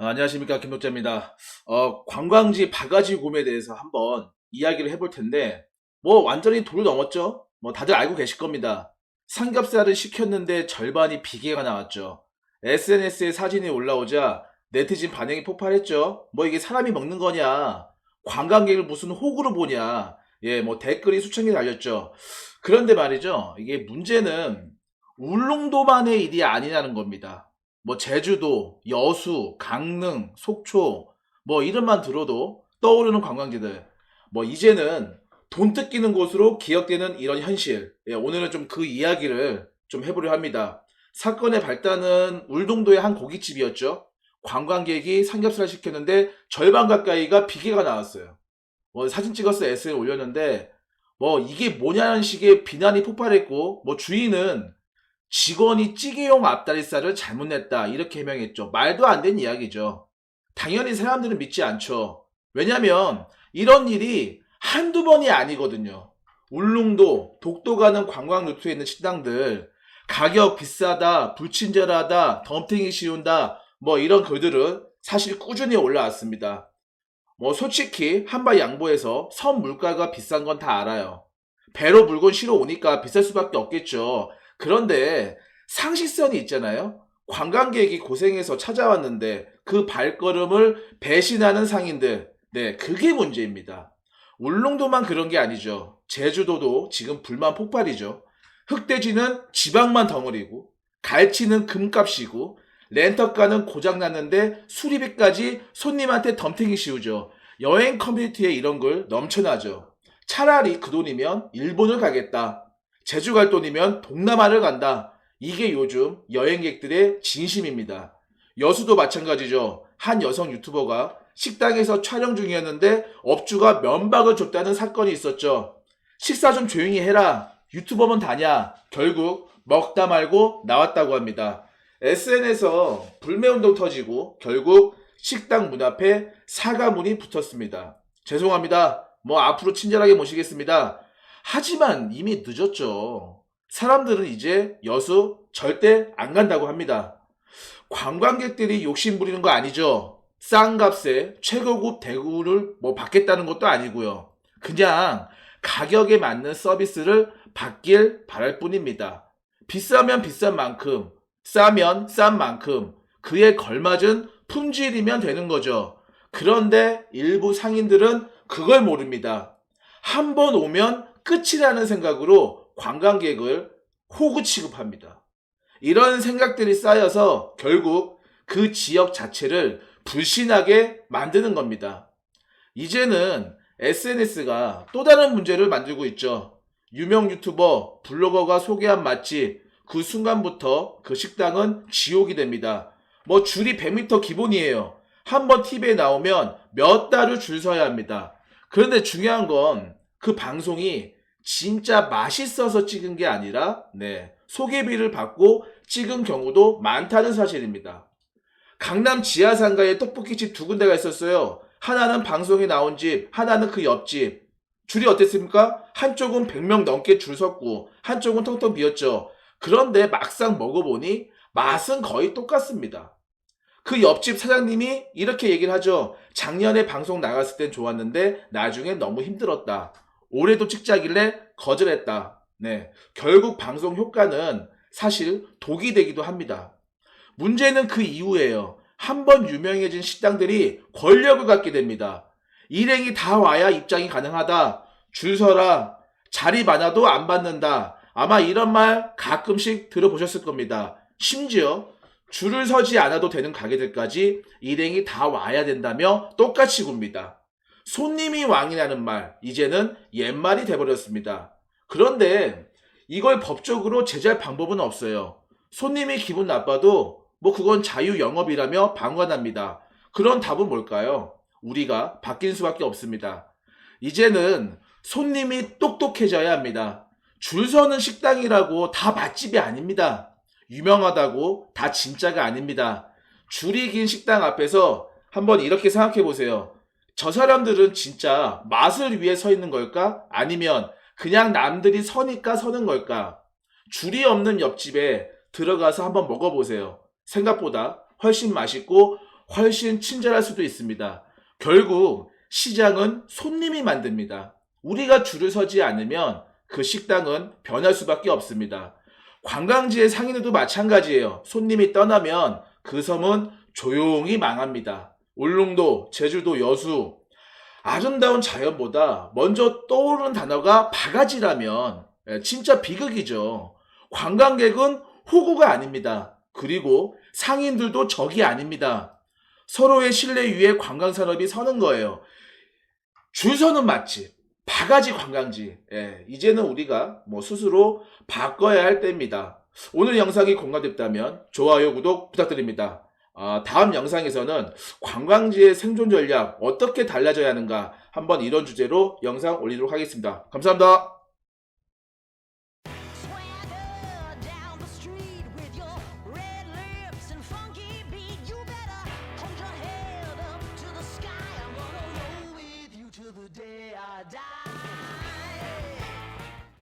안녕하십니까, 김독자입니다. 관광지 바가지 곰에 대해서 한번 이야기를 해볼 텐데, 뭐 완전히 도를 넘었죠? 뭐 다들 알고 계실 겁니다. 삼겹살을 시켰는데 절반이 비계가 나왔죠. SNS에 사진이 올라오자 네티즌 반응이 폭발했죠. 뭐 이게 사람이 먹는 거냐? 관광객을 무슨 호구로 보냐? 예, 뭐 댓글이 수천 개 달렸죠. 그런데 말이죠. 이게 문제는 울릉도만의 일이 아니라는 겁니다. 뭐 제주도, 여수, 강릉, 속초 뭐 이름만 들어도 떠오르는 관광지들. 뭐 이제는 돈 뜯기는 곳으로 기억되는 이런 현실. 예, 오늘은 좀 그 이야기를 좀 해보려 합니다. 사건의 발단은 울릉도의 한 고깃집이었죠. 관광객이 삼겹살 시켰는데 절반 가까이가 비계가 나왔어요. 뭐 사진 찍어서 SNS에 올렸는데 뭐 이게 뭐냐는 식의 비난이 폭발했고 뭐 주인은 직원이 찌개용 앞다리살을 잘못 냈다 이렇게 해명했죠. 말도 안 되는 이야기죠. 당연히 사람들은 믿지 않죠. 왜냐면 이런 일이 한두 번이 아니거든요. 울릉도, 독도 가는 관광 루트에 있는 식당들 가격 비싸다, 불친절하다, 덤탱이 씌운다 뭐 이런 글들은 사실 꾸준히 올라왔습니다. 뭐 솔직히 한바 양보해서 선 물가가 비싼 건 다 알아요. 배로 물건 실어 오니까 비쌀 수밖에 없겠죠. 그런데 상식선이 있잖아요. 관광객이 고생해서 찾아왔는데 그 발걸음을 배신하는 상인들. 네, 그게 문제입니다. 울릉도만 그런 게 아니죠. 제주도도 지금 불만 폭발이죠. 흑돼지는 지방만 덩어리고 갈치는 금값이고 렌터카는 고장났는데 수리비까지 손님한테 덤탱이 씌우죠. 여행 커뮤니티에 이런 걸 넘쳐나죠. 차라리 그 돈이면 일본을 가겠다. 제주 갈 돈이면 동남아를 간다. 이게 요즘 여행객들의 진심입니다. 여수도 마찬가지죠. 한 여성 유튜버가 식당에서 촬영 중이었는데 업주가 면박을 줬다는 사건이 있었죠. 식사 좀 조용히 해라. 유튜버면 다냐. 결국 먹다 말고 나왔다고 합니다. SNS에서 불매운동 터지고 결국 식당 문 앞에 사과문이 붙었습니다. 죄송합니다. 뭐 앞으로 친절하게 모시겠습니다. 하지만 이미 늦었죠. 사람들은 이제 여수 절대 안 간다고 합니다. 관광객들이 욕심 부리는 거 아니죠. 싼 값에 최고급 대우를 뭐 받겠다는 것도 아니고요. 그냥 가격에 맞는 서비스를 받길 바랄 뿐입니다. 비싸면 비싼 만큼, 싸면 싼 만큼 그에 걸맞은 품질이면 되는 거죠. 그런데 일부 상인들은 그걸 모릅니다. 한 번 오면 끝이라는 생각으로 관광객을 호구 취급합니다. 이런 생각들이 쌓여서 결국 그 지역 자체를 불신하게 만드는 겁니다. 이제는 SNS가 또 다른 문제를 만들고 있죠. 유명 유튜버, 블로거가 소개한 맛집, 그 순간부터 그 식당은 지옥이 됩니다. 뭐 줄이 100m 기본이에요. 한번 TV에 나오면 몇 달을 줄 서야 합니다. 그런데 중요한 건 그 방송이 진짜 맛있어서 찍은 게 아니라 소개비를 받고 찍은 경우도 많다는 사실입니다. 강남 지하상가에 떡볶이집 두 군데가 있었어요. 하나는 방송에 나온 집, 하나는 그 옆집. 줄이 어땠습니까? 한쪽은 100명 넘게 줄 섰고 한쪽은 텅텅 비었죠. 그런데 막상 먹어보니 맛은 거의 똑같습니다. 그 옆집 사장님이 이렇게 얘기를 하죠. 작년에 방송 나갔을 땐 좋았는데 나중엔 너무 힘들었다. 올해도 찍자길래 거절했다. 네, 결국 방송 효과는 사실 독이 되기도 합니다. 문제는 그 이후에요. 한번 유명해진 식당들이 권력을 갖게 됩니다. 일행이 다 와야 입장이 가능하다. 줄 서라. 자리 많아도 안 받는다. 아마 이런 말 가끔씩 들어보셨을 겁니다. 심지어 줄을 서지 않아도 되는 가게들까지 일행이 다 와야 된다며 똑같이 굽니다. 손님이 왕이라는 말, 이제는 옛말이 돼버렸습니다. 그런데 이걸 법적으로 제재할 방법은 없어요. 손님이 기분 나빠도 뭐 그건 자유 영업이라며 방관합니다. 그런 답은 뭘까요? 우리가 바뀐 수밖에 없습니다. 이제는 손님이 똑똑해져야 합니다. 줄 서는 식당이라고 다 맛집이 아닙니다. 유명하다고 다 진짜가 아닙니다. 줄이 긴 식당 앞에서 한번 이렇게 생각해 보세요. 저 사람들은 진짜 맛을 위해 서 있는 걸까? 아니면 그냥 남들이 서니까 서는 걸까? 줄이 없는 옆집에 들어가서 한번 먹어보세요. 생각보다 훨씬 맛있고 훨씬 친절할 수도 있습니다. 결국 시장은 손님이 만듭니다. 우리가 줄을 서지 않으면 그 식당은 변할 수밖에 없습니다. 관광지의 상인들도 마찬가지예요. 손님이 떠나면 그 섬은 조용히 망합니다. 울릉도, 제주도, 여수, 아름다운 자연보다 먼저 떠오르는 단어가 바가지라면 진짜 비극이죠. 관광객은 호구가 아닙니다. 그리고 상인들도 적이 아닙니다. 서로의 신뢰 위에 관광산업이 서는 거예요. 줄 서는 맛집, 바가지 관광지. 이제는 우리가 스스로 바꿔야 할 때입니다. 오늘 영상이 공감됐다면 좋아요, 구독 부탁드립니다. 다음 영상에서는 관광지의 생존 전략 어떻게 달라져야 하는가 한번 이런 주제로 영상 올리도록 하겠습니다. 감사합니다. Swagger down the street with your red lips and funky beat. You better hold your head up to the sky. I'm gonna roll with you till the day I die.